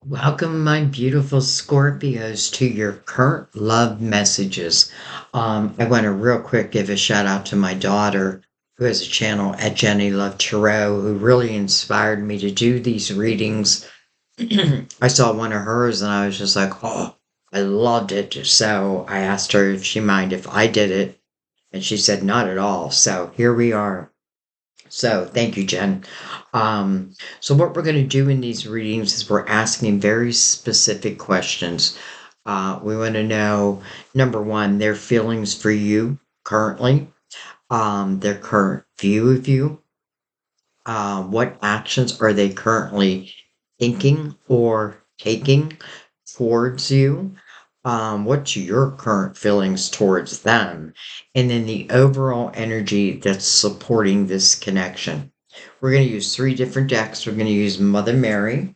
Welcome, my beautiful Scorpios, to your current love messages. I want to real quick give a shout out to my daughter, who has a channel at Jenny Love Tarot, who really inspired me to do these readings. I saw one of hers and I was just like, oh, I loved it. So I asked her if she mind if I did it, and she said not at all. So here we are. So thank you, Jen. So what we're going to do in these readings is we're asking very specific questions. We want to know, number one, their feelings for you currently, their current view of you, what actions are they currently thinking or taking towards you, what's your current feelings towards them, and then the overall energy that's supporting this connection. We're going to use three different decks. We're going to use Mother Mary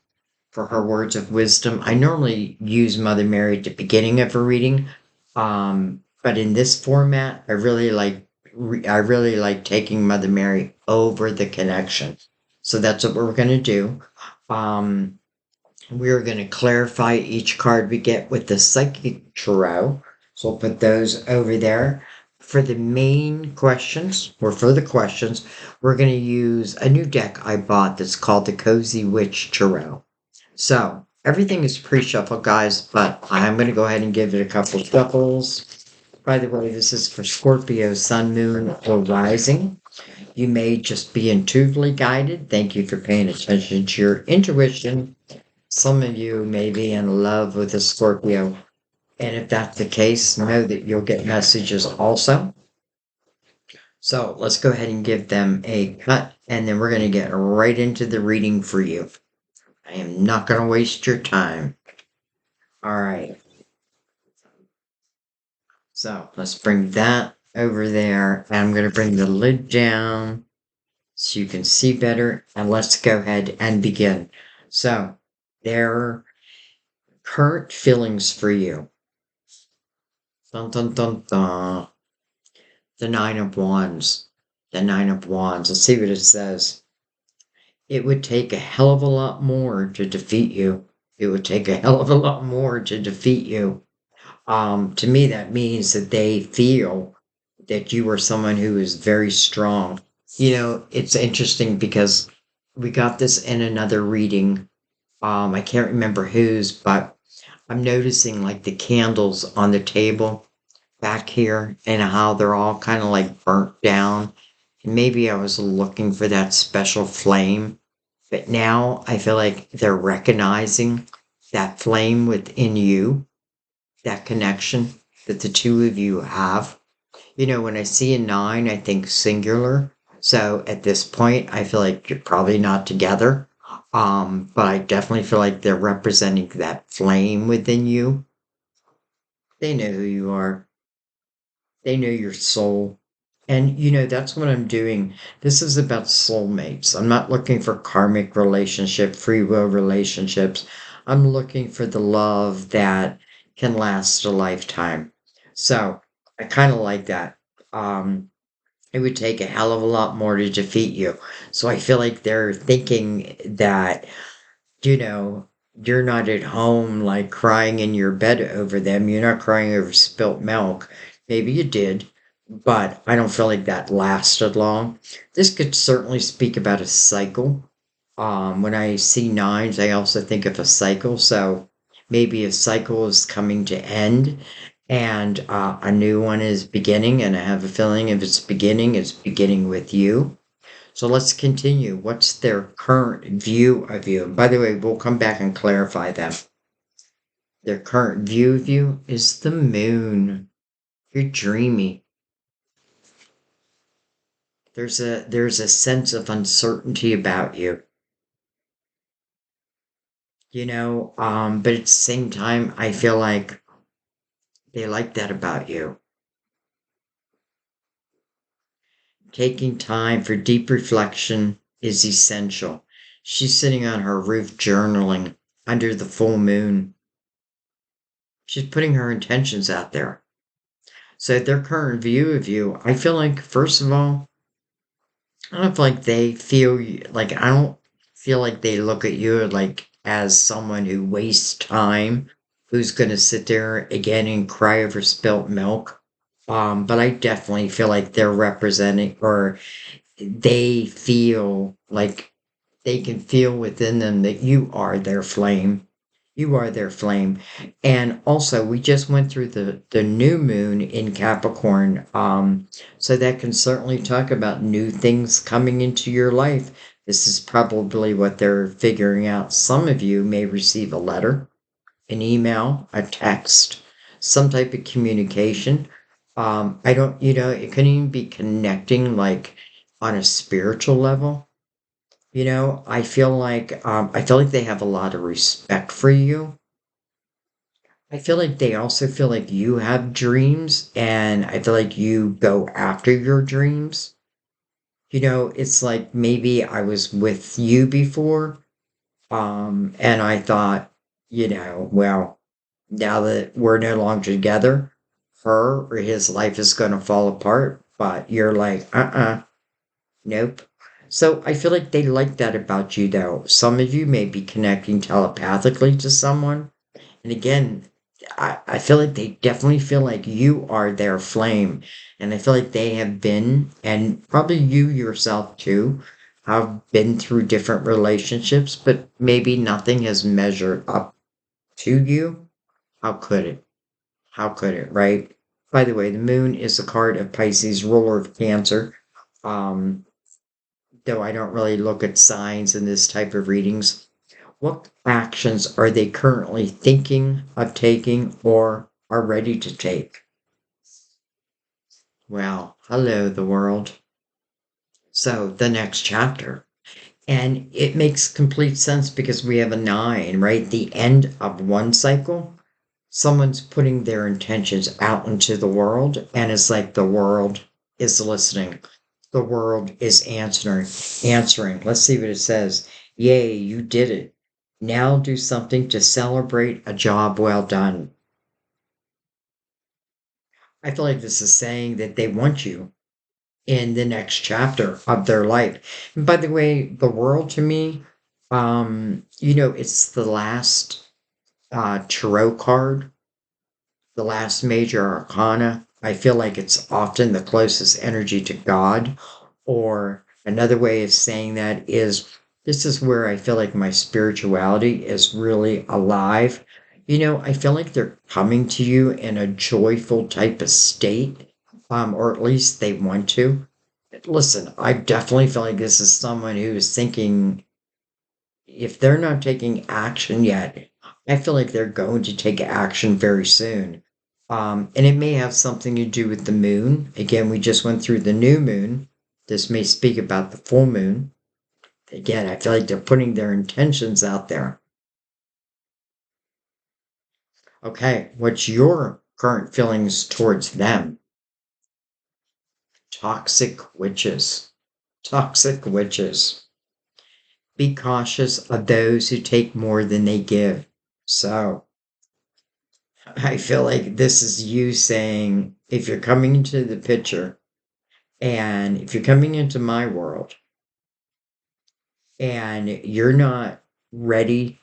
for her words of wisdom. I normally use Mother Mary at the beginning of a reading, but in this format, I really like taking Mother Mary over the connection. So that's what we're going to do. Um, we're going to clarify each card we get with the Psychic Tarot. So we'll put those over there. For the main questions, or for the questions, we're going to use a new deck I bought that's called the Cozy Witch Tarot. So everything is pre-shuffled, guys, but I'm going to go ahead and give it a couple shuffles. By the way, this is for Scorpio, Sun, Moon, or Rising. You may just be intuitively guided. Thank you for paying attention to your intuition. Some of you may be in love with a Scorpio, and if that's the case, know that you'll get messages also. So let's go ahead and give them a cut, and then we're going to get right into the reading for you. I am not going to waste your time. All right. So let's bring that over there, and I'm going to bring the lid down so you can see better, and let's go ahead and begin. So, their current feelings for you. Dun, dun, dun, dun. The Nine of Wands. The Nine of Wands. Let's see what it says. It would take a hell of a lot more to defeat you. It would take a hell of a lot more to defeat you. To me, that means that they feel that you are someone who is very strong. You know, it's interesting because we got this in another reading. I can't remember whose, but I'm noticing like the candles on the table back here and how they're all kind of like burnt down. And maybe I was looking for that special flame, but now I feel like they're recognizing that flame within you, that connection that the two of you have. You know, when I see a nine, I think singular. So at this point, I feel like you're probably not together. But I definitely feel like they're representing that flame within you. They know who you are. They know your soul. And, you know, that's what I'm doing. This is about soulmates. I'm not looking for karmic relationship, free will relationships. I'm looking for the love that can last a lifetime. So I kind of like that. It would take a hell of a lot more to defeat you. So I feel like they're thinking that, you know, you're not at home like crying in your bed over them. You're not crying over spilt milk. Maybe you did, but I don't feel like that lasted long. This could certainly speak about a cycle. When I see nines, I also think of a cycle. So maybe a cycle is coming to end and a new one is beginning. And I have a feeling if it's beginning with you. So let's continue. What's their current view of you? And by the way, we'll come back and clarify them. Their current view of you is the moon. You're dreamy. There's a sense of uncertainty about you. You know, but at the same time, I feel like they like that about you. Taking time for deep reflection is essential. She's sitting on her roof journaling under the full moon. She's putting her intentions out there. So their current view of you, I feel like, first of all, I don't feel like they feel like I don't feel like they look at you like as someone who wastes time, who's going to sit there again and cry over spilt milk. But I definitely feel like they're representing, or they feel like they can feel within them that you are their flame. You are their flame. And also, we just went through the new moon in Capricorn. So that can certainly talk about new things coming into your life. This is probably what they're figuring out. Some of you may receive a letter, an email, a text, some type of communication. I don't, it can even be connecting like on a spiritual level. I feel like they have a lot of respect for you. I feel like they also feel like you have dreams, and I feel like you go after your dreams. It's like maybe I was with you before, and I thought, well, now that we're no longer together, her or his life is going to fall apart. But you're like, nope. So I feel like they like that about you, though. Some of you may be connecting telepathically to someone. And again, I feel like they definitely feel like you are their flame. And I feel like they have been, and probably you yourself too, have been through different relationships, but maybe nothing has measured up to you. How could it? How could it, right? By the way, the moon is a card of Pisces, ruler of Cancer. Um, though I don't really look at signs in this type of readings. What actions are they currently thinking of taking or are ready to take? Well, hello, the world. So, the next chapter. And it makes complete sense because we have a nine, right? The end of one cycle. Someone's putting their intentions out into the world, and it's like the world is listening. The world is answering. Let's see what it says. Yay, you did it. Now do something to celebrate a job well done. I feel like this is saying that they want you in the next chapter of their life. And by the way, the world to me, it's the last tarot card, the last major arcana. I feel like it's often the closest energy to God. Or another way of saying that is this is where I feel like my spirituality is really alive. I feel like they're coming to you in a joyful type of state, or at least they want to. Listen, I definitely feel like this is someone who is thinking if they're not taking action yet, I feel like they're going to take action very soon. And it may have something to do with the moon. Again, we just went through the new moon. This may speak about the full moon. Again, I feel like they're putting their intentions out there. Okay, what's your current feelings towards them? Toxic witches. Toxic witches. Be cautious of those who take more than they give. So, I feel like this is you saying, if you're coming into the picture and if you're coming into my world and you're not ready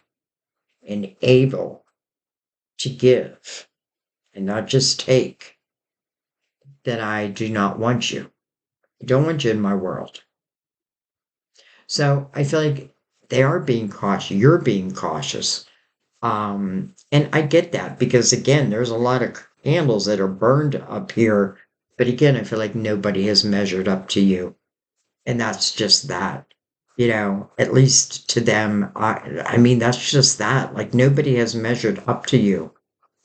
and able to give and not just take, then I do not want you. I don't want you in my world. So I feel like they are being cautious. You're being cautious. And I get that because again, there's a lot of candles that are burned up here. But again, I feel like nobody has measured up to you. And that's just that. At least to them, I mean, that's just that. Like nobody has measured up to you.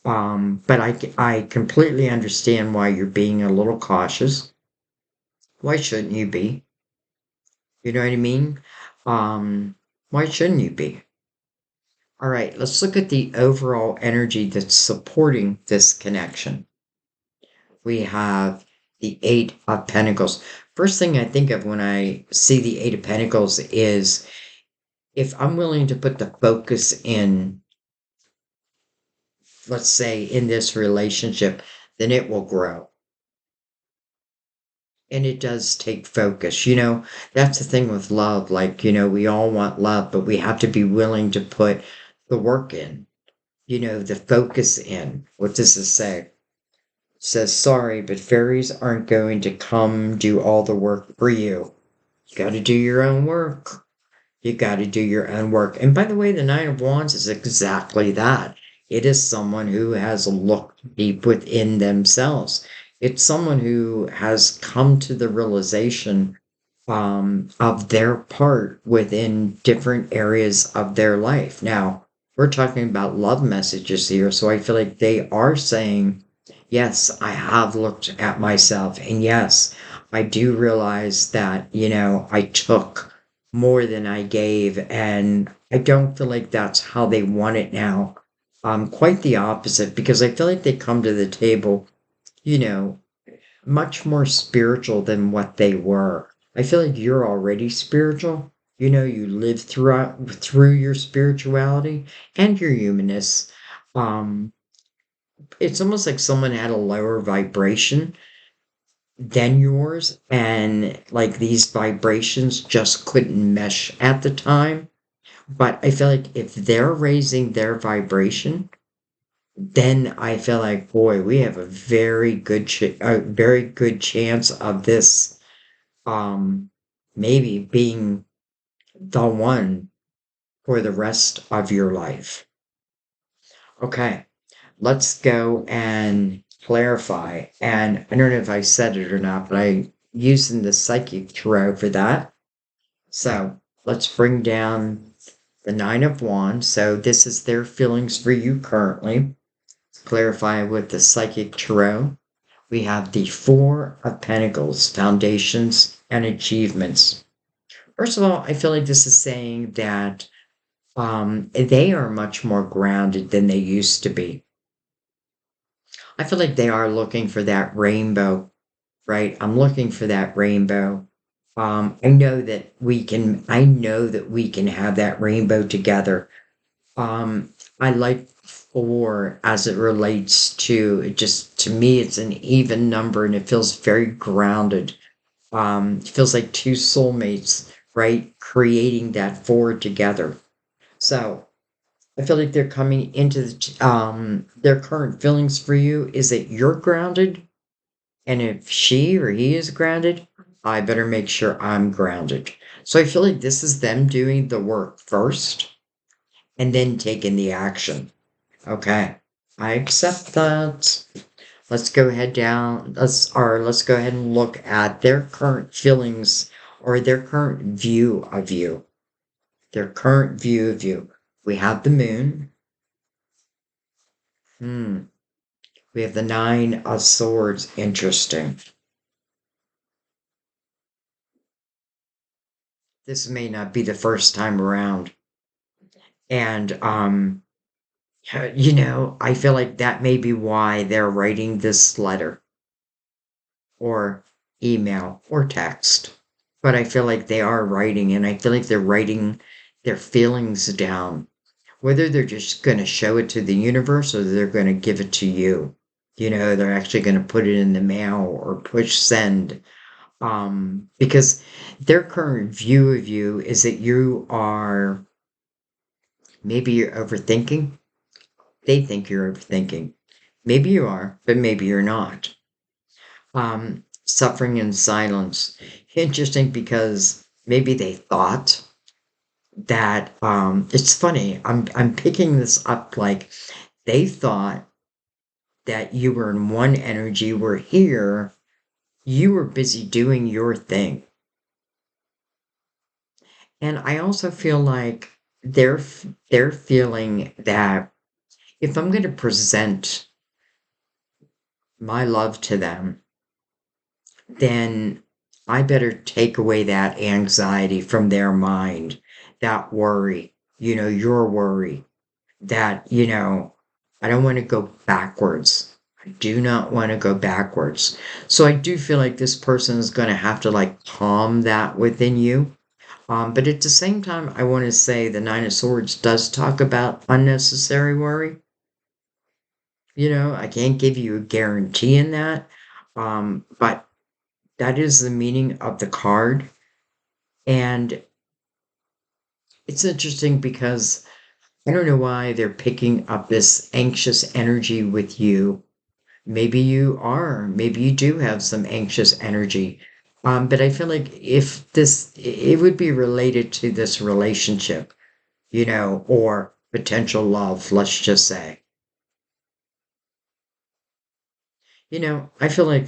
But I completely understand why you're being a little cautious. Why shouldn't you be? You know what I mean? Why shouldn't you be? All right, let's look at the overall energy that's supporting this connection. We have the Eight of Pentacles. First thing I think of when I see the Eight of Pentacles is if I'm willing to put the focus in, let's say, in this relationship, then it will grow. And it does take focus. That's the thing with love. Like, we all want love, but we have to be willing to put the work in, the focus in. What does this say? It says, sorry, but fairies aren't going to come do all the work for you. You got to do your own work. You got to do your own work. And by the way, the Nine of Wands is exactly that. It is someone who has looked deep within themselves. It's someone who has come to the realization of their part within different areas of their life. Now, we're talking about love messages here, so I feel like they are saying, yes, I have looked at myself, and yes, I do realize that, I took more than I gave, and I don't feel like that's how they want it now. Quite the opposite, because I feel like they come to the table, you know, much more spiritual than what they were. I feel like you're already spiritual. You live through your spirituality and your humanness. Um, it's almost like someone had a lower vibration than yours, and like these vibrations just couldn't mesh at the time. But I feel like if they're raising their vibration, then I feel like, boy, we have a very good chance of this um, maybe being the one for the rest of your life. Okay, let's go and clarify. And I don't know if I said it or not, but I using the psychic tarot for that. So let's bring down the Nine of Wands. So this is their feelings for you currently. Clarify with the psychic tarot. We have the Four of Pentacles, foundations and achievements. First of all, I feel like this is saying that they are much more grounded than they used to be. I feel like they are looking for that rainbow, right? I'm looking for that rainbow. I know that we can have that rainbow together. I like four as it relates to it just to me, it's an even number and it feels very grounded. It feels like two soulmates, right? Creating that four together. So I feel like they're coming into their current feelings for you is that you're grounded, and if she or he is grounded, I better make sure I'm grounded. So I feel like this is them doing the work first and then taking the action. Okay, I accept that. Let's go ahead and look at their current feelings or their current view of you. Their current view of you. We have the moon. Hmm. We have the Nine of Swords. Interesting. This may not be the first time around. And I feel like that may be why they're writing this letter or email or text. But I feel like they are writing, and I feel like they're writing their feelings down. Whether they're just going to show it to the universe or they're going to give it to you. They're actually going to put it in the mail or push send. Because their current view of you is that maybe you're overthinking. They think you're overthinking. Maybe you are, but maybe you're not. Suffering in silence. Interesting because maybe they thought that it's funny. I'm picking this up like they thought that you were in one energy, were here, you were busy doing your thing. And I also feel like they're feeling that if I'm going to present my love to them, then I better take away that anxiety from their mind, that worry, your worry, that, I don't want to go backwards. I do not want to go backwards. So I do feel like this person is going to have to like calm that within you. But at the same time, I want to say the Nine of Swords does talk about unnecessary worry. I can't give you a guarantee in that. But That is the meaning of the card. And it's interesting because I don't know why they're picking up this anxious energy with you. Maybe you are, maybe you do have some anxious energy. But I feel like if this, it would be related to this relationship, or potential love, let's just say. I feel like,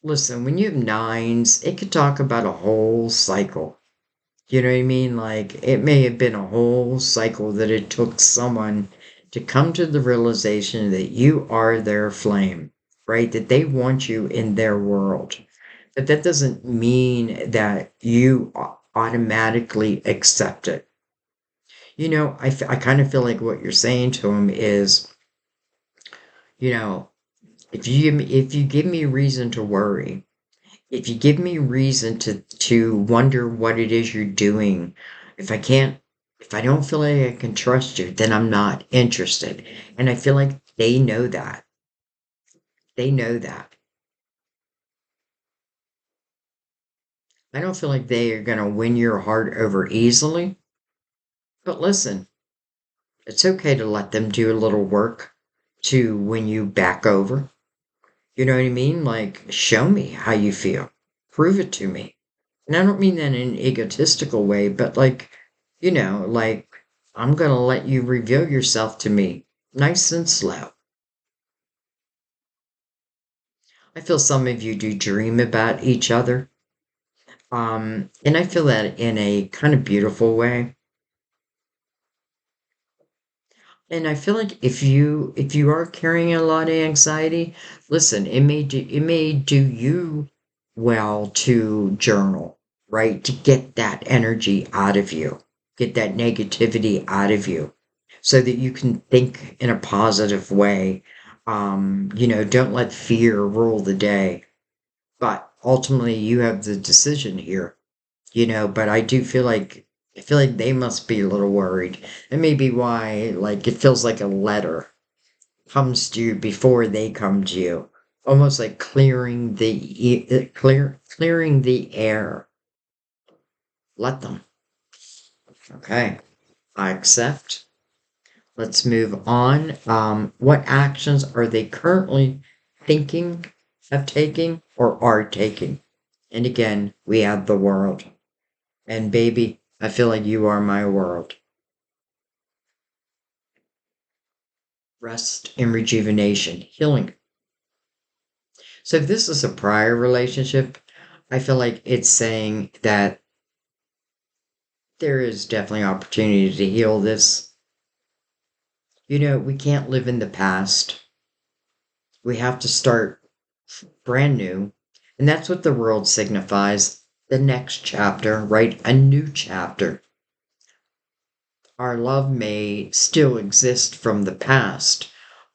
listen, when you have nines, it could talk about a whole cycle. You know what I mean? Like, it may have been a whole cycle that it took someone to come to the realization that you are their flame, right? That they want you in their world. But that doesn't mean that you automatically accept it. I kind of feel like what you're saying to them is, you know, if you give me reason to worry, if you give me reason to wonder what it is you're doing, if I can't, if I don't feel like I can trust you, then I'm not interested. And I feel like they know that. They know that. I don't feel like they are going to win your heart over easily. But listen, it's okay to let them do a little work to win you back over. You know what I mean? Like, show me how you feel. Prove it to me. And I don't mean that in an egotistical way, but like, like, I'm going to let you reveal yourself to me nice and slow. I feel some of you do dream about each other. And I feel that in a kind of beautiful way. And I feel like if you are carrying a lot of anxiety, listen, it may do you well to journal, right? To get that energy out of you, get that negativity out of you, so that you can think in a positive way. Don't let fear rule the day. But ultimately, you have the decision here, but I feel like they must be a little worried. And maybe why, like, it feels like a letter comes to you before they come to you. Almost like clearing the air. Let them. Okay. I accept. Let's move on. What actions are they currently thinking of taking or are taking? And again, we add the world. And baby, I feel like you are my world. Rest and rejuvenation, healing. So if this is a prior relationship, I feel like it's saying that there is definitely opportunity to heal this. We can't live in the past. We have to start brand new. And that's what the world signifies. The next chapter, right? A new chapter. Our love may still exist from the past,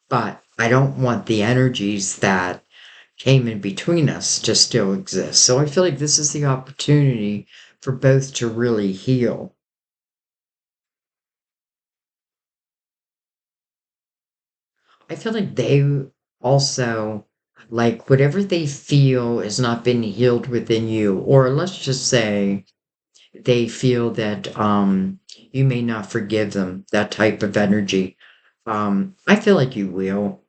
but I don't want the energies that came in between us to still exist. So I feel like this is the opportunity for both to really heal. I feel like they also, like, whatever they feel has not been healed within you, or let's just say they feel that you may not forgive them, that type of energy. I feel like you will,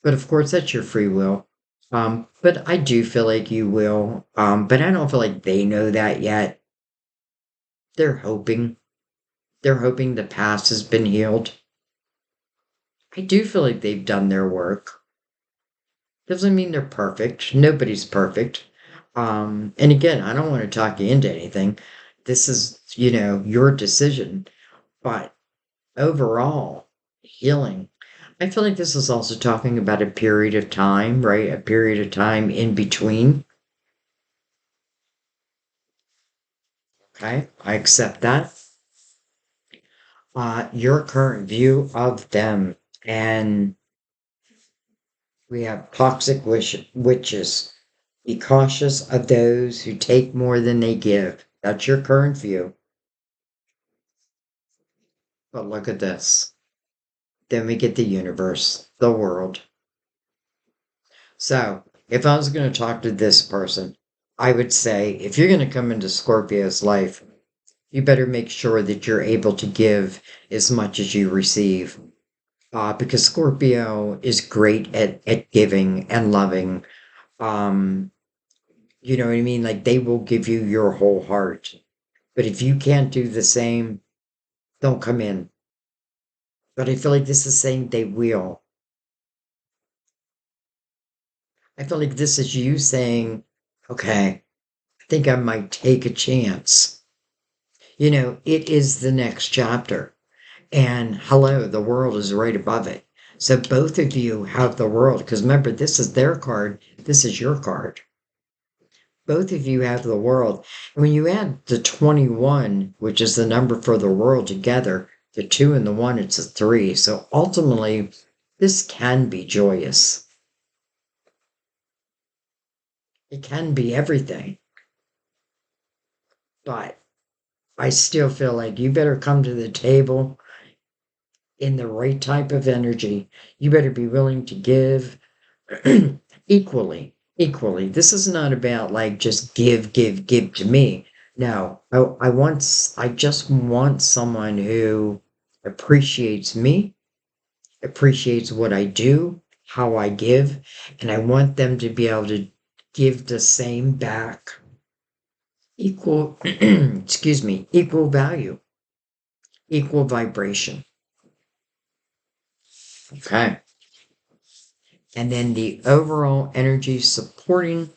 but of course that's your free will. But I do feel like you will. But I don't feel like they know that yet. They're hoping. They're hoping the past has been healed. I do feel like they've done their work. Doesn't mean they're perfect. Nobody's perfect. And again, I don't want to talk you into anything. This is, your decision. But overall, healing. I feel like this is also talking about a period of time, right? A period of time in between. Okay, I accept that. Your current view of them. And we have toxic witches. Be cautious of those who take more than they give. That's your current view. But look at this. Then we get the universe, the world. So if I was going to talk to this person, I would say if you're going to come into Scorpio's life, you better make sure that you're able to give as much as you receive. Because Scorpio is great at giving and loving. Um, you know what I mean? Like they will give you your whole heart. But if you can't do the same, don't come in. But I feel like this is saying they will. I feel like this is you saying, okay, I think I might take a chance. It is the next chapter. And hello, the world is right above it. So both of you have the world, because remember, this is their card, this is your card. Both of you have the world. And when you add the 21, which is the number for the world together, the 2 and the 1, it's a 3. So ultimately, this can be joyous. It can be everything. But I still feel like you better come to the table in the right type of energy. You better be willing to give equally. Equally. This is not about like just give to me. No, I just want someone who appreciates me, appreciates what I do, how I give, and I want them to be able to give the same back. Equal, excuse me, equal value, equal vibration. Okay. And then the overall energy supporting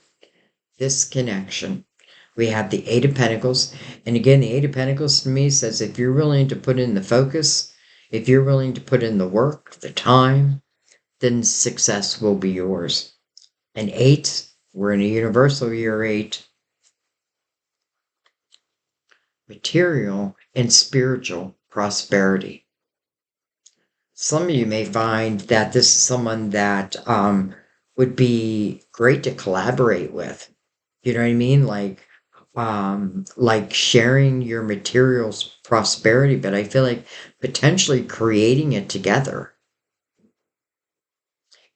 this connection. We have the Eight of Pentacles. And again, the Eight of Pentacles to me says if you're willing to put in the focus, if you're willing to put in the work, the time, then success will be yours. And eight, we're in a universal year eight, material and spiritual prosperity. Some of you may find that this is someone that would be great to collaborate with. You know what I mean? Like sharing your materials prosperity, but I feel like potentially creating it together.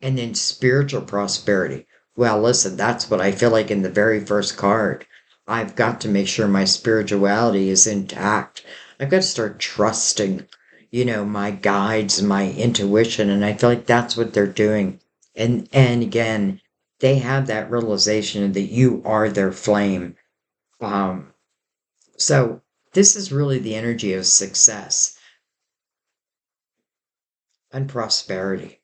And then spiritual prosperity. Well, listen, that's what I feel like in the very first card. I've got to make sure my spirituality is intact. I've got to start trusting, my guides, my intuition, and I feel like that's what they're doing. And again, they have that realization that you are their flame. Um, so this is really the energy of success and prosperity.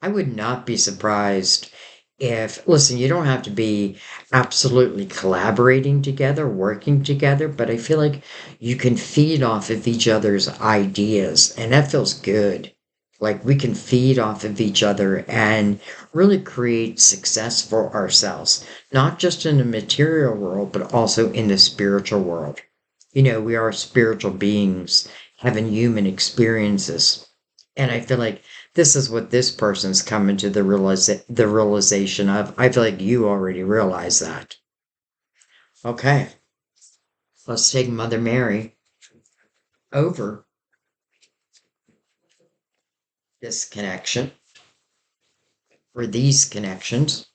I would not be surprised if, listen, you don't have to be absolutely collaborating together, working together, but I feel like you can feed off of each other's ideas, and that feels good. Like we can feed off of each other and really create success for ourselves, not just in the material world, but also in the spiritual world. We are spiritual beings having human experiences. And I feel like this is what this person's coming to the realization of. I feel like you already realize that. Okay, let's take Mother Mary over this connection or these connections.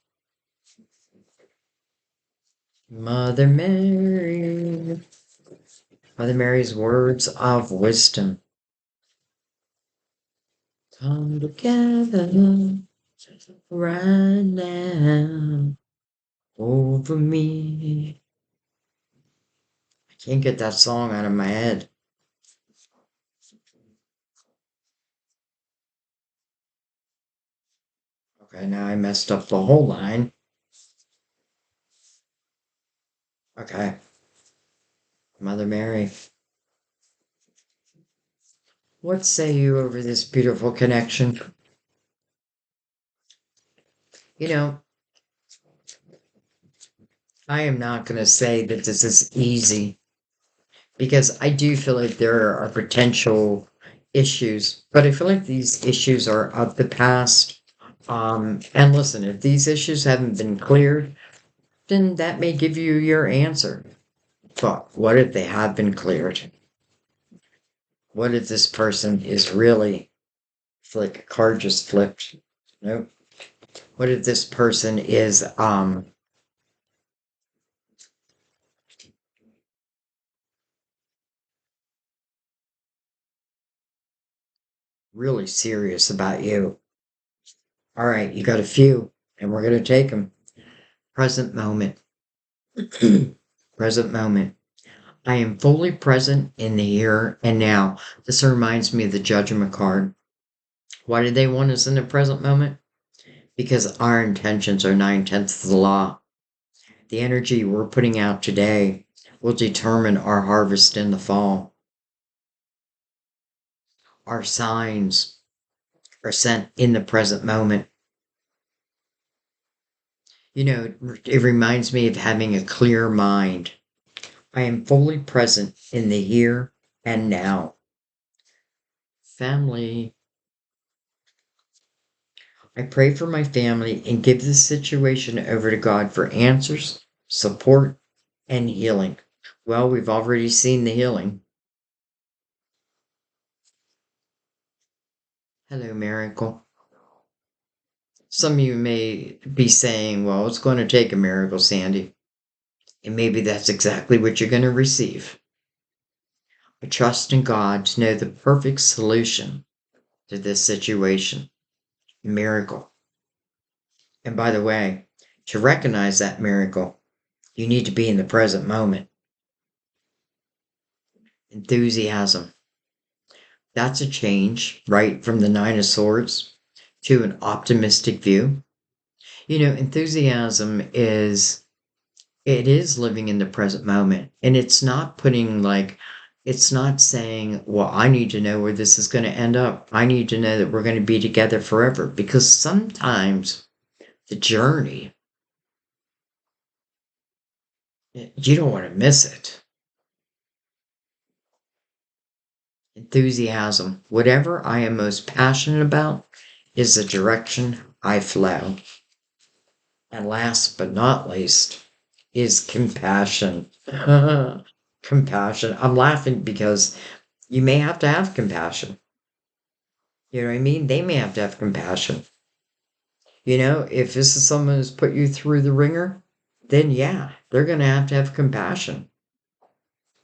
Mother Mary. Mother Mary's words of wisdom. Come together right now over me. I can't get that song out of my head. Okay, now I messed up the whole line. Okay, Mother Mary, what say you over this beautiful connection? You know, I am not going to say that this is easy because I do feel like there are potential issues, but I feel like these issues are of the past. And listen, if these issues haven't been cleared, then that may give you your answer. But what if they have been cleared? What if this person is really, it's like a card just flipped? Nope. What if this person is really serious about you? All right, you got a few, and we're going to take them. Present moment. Present moment. I am fully present in the here and now. This reminds me of the judgment card. Why do they want us in the present moment? Because our intentions are 9/10 of the law. The energy we're putting out today will determine our harvest in the fall. Our signs are sent in the present moment. It reminds me of having a clear mind. I am fully present in the here and now. Family. I pray for my family and give this situation over to God for answers, support, and healing. Well, we've already seen the healing. Hello, Miracle. Some of you may be saying, well, it's going to take a miracle, Sandy. And maybe that's exactly what you're going to receive. I trust in God to know the perfect solution to this situation. Miracle. And by the way, to recognize that miracle, you need to be in the present moment. Enthusiasm. That's a change, right, from the Nine of Swords to an optimistic view. Enthusiasm it is living in the present moment. And it's not saying, well, I need to know where this is going to end up. I need to know that we're going to be together forever. Because sometimes the journey, you don't want to miss it. Enthusiasm. Whatever I am most passionate about is the direction I flow. And last but not least is compassion. Compassion. I'm laughing because you may have to have compassion. You know what I mean? They may have to have compassion. If this is someone who's put you through the ringer, then yeah, they're going to have compassion.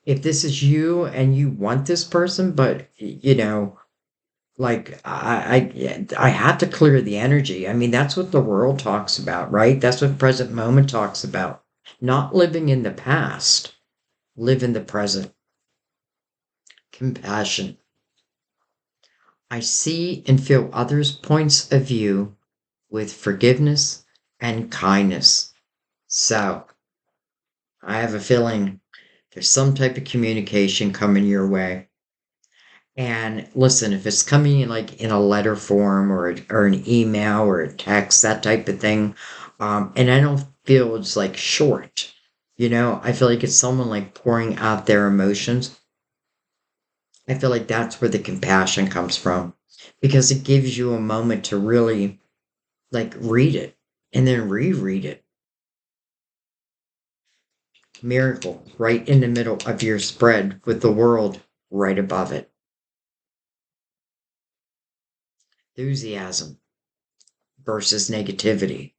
If this is you and you want this person, but like I have to clear the energy. I mean, that's what the world talks about, right? That's what present moment talks about. Not living in the past, live in the present. Compassion. I see and feel others' points of view with forgiveness and kindness. So, I have a feeling there's some type of communication coming your way. And listen, if it's coming in like in a letter form or an email or a text, that type of thing, and I don't feel it's like short, I feel like it's someone like pouring out their emotions. I feel like that's where the compassion comes from because it gives you a moment to really like read it and then reread it. Miracle right in the middle of your spread with the world right above it. Enthusiasm versus negativity.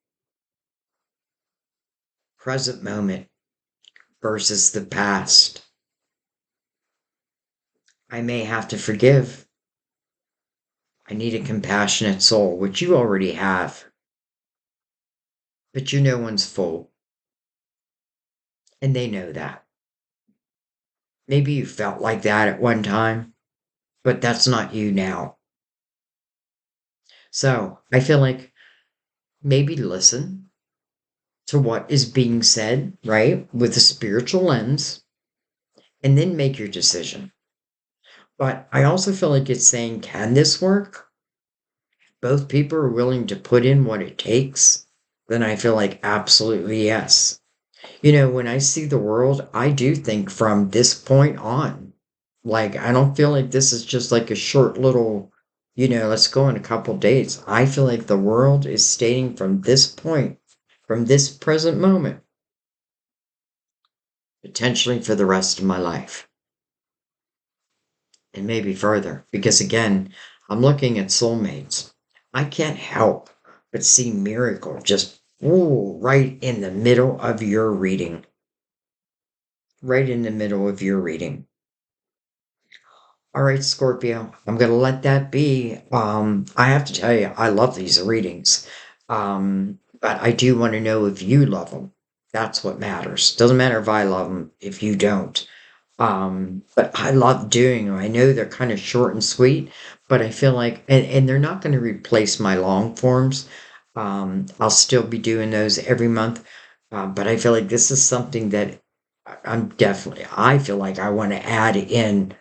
Present moment versus the past. I may have to forgive. I need a compassionate soul, which you already have. But you know one's full, and they know that. Maybe you felt like that at one time, but that's not you now. So I feel like maybe listen to what is being said, right, with a spiritual lens, and then make your decision. But I also feel like it's saying, can this work? Both people are willing to put in what it takes, then I feel like absolutely yes. When I see the world, I do think from this point on. Like, I don't feel like this is just like a short little, let's go on a couple dates. I feel like the world is stating from this point, from this present moment, potentially for the rest of my life. And maybe further, because again, I'm looking at soulmates. I can't help but see miracle just ooh, right in the middle of your reading. Right in the middle of your reading. All right, Scorpio, I'm gonna let that be. I have to tell you, I love these readings. But I do want to know if you love them. That's what matters. Doesn't matter if I love them, if you don't. But I love doing them. I know they're kind of short and sweet, but I feel like, and they're not going to replace my long forms. I'll still be doing those every month. But I feel like this is something that I feel like I want to add in.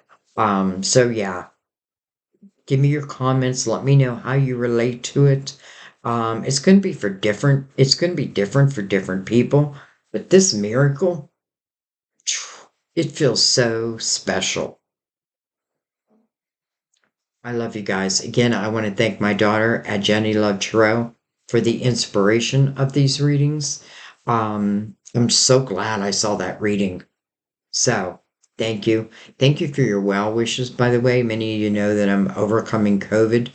So yeah, give me your comments. Let me know how you relate to it. It's going to be different for different people, but this miracle, it feels so special. I love you guys. Again, I want to thank my daughter at Jenny Love Tarot for the inspiration of these readings. I'm so glad I saw that reading. So, thank you. Thank you for your well wishes, by the way. Many of you know that I'm overcoming COVID.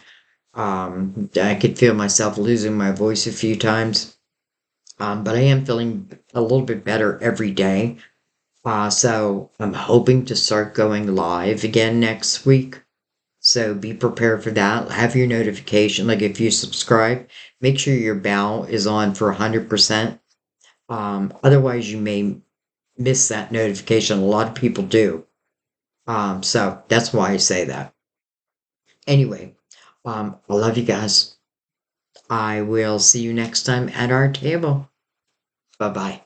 I could feel myself losing my voice a few times. But I am feeling a little bit better every day. So I'm hoping to start going live again next week. So be prepared for that. Have your notification. Like if you subscribe, make sure your bell is on for 100%. Otherwise, you may miss that notification. A lot of people do. So that's why I say that. Anyway, I love you guys. I will see you next time at our table. Bye bye.